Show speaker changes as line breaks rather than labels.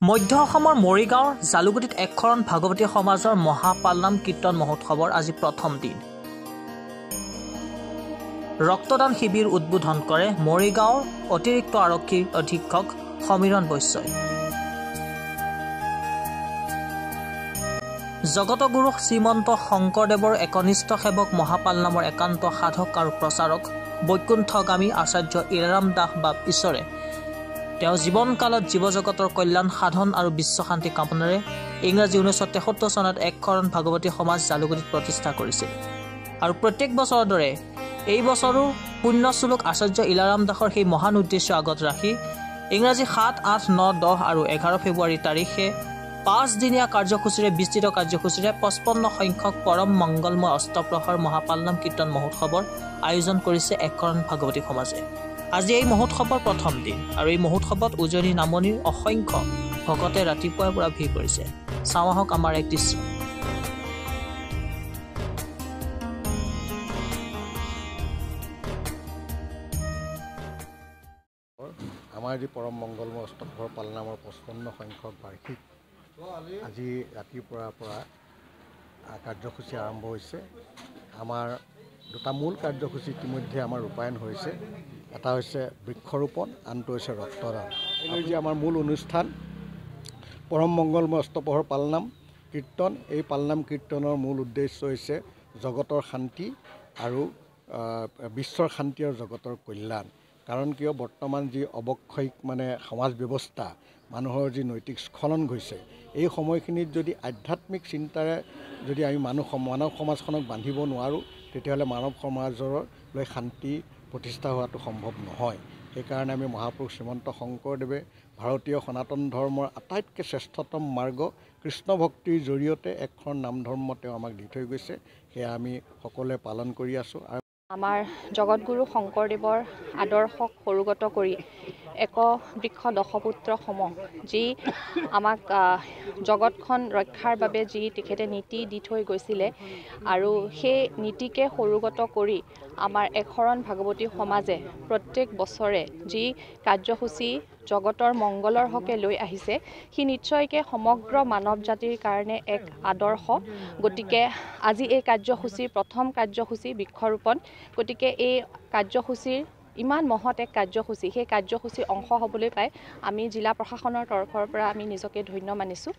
মধ্য অসমৰ মৰিগাঁৱৰ জালুগুটিত একশৰণ ভাগৱতী সমাজৰ মহাপালনাম কীৰ্তন মহোৎসৱৰ আজি প্ৰথম দিন। ৰক্তদান শিবিৰ উদ্বোধন কৰে মৰিগাঁৱৰ অতিৰিক্ত আৰক্ষী অধীক্ষক সমীৰণ বৈশ্যই। জগতগুৰু শ্ৰীমন্ত শংকৰদেৱৰ একনিষ্ঠ সেৱক মহাপালনামৰ একান্ত সাধক আৰু প্ৰচাৰক বৈকুণ্ঠগামী আচাৰ্য ইৰাৰাম দাস বাপ ঈশ্বৰে তেওঁ জীৱনকালত জীৱজগতৰ কল্যাণ সাধন আৰু বিশ্বশান্তি কামনাৰে ইংৰাজী 1973 চনত একশৰণ ভাগৱতী সমাজ জালুগুটিত প্ৰতিষ্ঠা কৰিছিল আৰু প্ৰত্যেক বছৰৰ দৰে এই বছৰো পুণ্যশ্লোক আচাৰ্য ইৰাৰাম দাসৰ সেই মহান উদ্দেশ্য আগত ৰাখি ইংৰাজী 7, 8, 9, 10 আৰু 11 ফেব্ৰুৱাৰী তাৰিখে 5 দিনীয়া কাৰ্যসূচীৰে বিস্তৃত কাৰ্যসূচীৰে 55 সংখ্যক পৰম মংগলময় অষ্টপ্ৰহৰ মহাপালনাম কীৰ্তন মহোৎসৱৰ আয়োজন কৰিছে একশৰণ ভাগৱতী সমাজে। আজি এই মহোৎসৱৰ প্ৰথম দিন আৰু এই মহোৎসৱত উজনি নামনিৰ অসংখ্য ভকতে ৰাতিপুৱাৰ পৰা ভিৰ কৰিছে। চাওঁ আহক আমাৰ এক দৃশ্য।
আমাৰ যি পৰম মংগলময় অষ্টপ্ৰহৰ পালনামৰ 55 সংখ্যক বাৰ্ষিক আজি ৰাতিপুৱাৰ পৰা কাৰ্যসূচী আৰম্ভ হৈছে। আমাৰ দুটা মূল কাৰ্যসূচী ইতিমধ্যে আমাৰ ৰূপায়ণ হৈছে। এটা হৈছে বৃক্ষৰোপণ, আনটো হৈছে ৰক্তদান। এই যে আমাৰ মূল অনুষ্ঠান পৰম মংগলময় অষ্টপ্ৰহৰ পালনাম কীৰ্তন, এই পালনাম কীৰ্তনৰ মূল উদ্দেশ্য হৈছে জগতৰ শান্তি আৰু বিশ্বৰ শান্তি আৰু জগতৰ কল্যাণ। কাৰণ কিয় বৰ্তমান যি অৱক্ষয়িক সমাজ ব্যৱস্থা, মানুহৰ যি নৈতিক স্খলন হৈছে, এই সময়খিনিত যদি আধ্যাত্মিক চিন্তাৰে যদি আমি মানৱ সমাজখনক বান্ধিব নোৱাৰোঁ, তেতিয়াহ'লে মানৱ সমাজলৈ শান্তি প্ৰতিষ্ঠা হোৱাটো সম্ভৱ নহয়। সেইকাৰণে আমি মহাপুৰুষ শ্ৰীমন্ত শংকৰদেৱে ভাৰতীয় সনাতন ধৰ্মৰ আটাইতকৈ শ্ৰেষ্ঠতম মাৰ্গ কৃষ্ণ ভক্তিৰ জৰিয়তে একশৰণ নাম ধৰ্ম তেওঁ আমাক দি থৈ গৈছে, সেয়া আমি সকলোৱে পালন কৰি আছোঁ।
আমাৰ জগতগুৰু শংকৰদেৱৰ আদৰ্শক সৰুগত কৰি একবৃক্ষ দশপুত্ৰ সম, যি আমাক জগতখন ৰক্ষাৰ বাবে যি তেখেতে নীতি দি থৈ গৈছিলে আৰু সেই নীতিকে সৰুগত কৰি আমাৰ একশৰণ ভাগৱতী সমাজে প্ৰত্যেক বছৰে যি কাৰ্যসূচী জগতৰ মংগলৰ হকে লৈ আহিছে, সি নিশ্চয়কৈ সমগ্ৰ মানৱ জাতিৰ কাৰণে এক আদৰ্শ। গতিকে আজি এই কাৰ্যসূচীৰ প্ৰথম কাৰ্যসূচী বৃক্ষৰোপণ। গতিকে এই কাৰ্যসূচীৰ ইমান মহৎ এক কাৰ্যসূচী, সেই কাৰ্যসূচীৰ অংশ হ'বলৈ পাই আমি জিলা প্ৰশাসনৰ তৰফৰ পৰা আমি নিজকে ধন্য মানিছোঁ।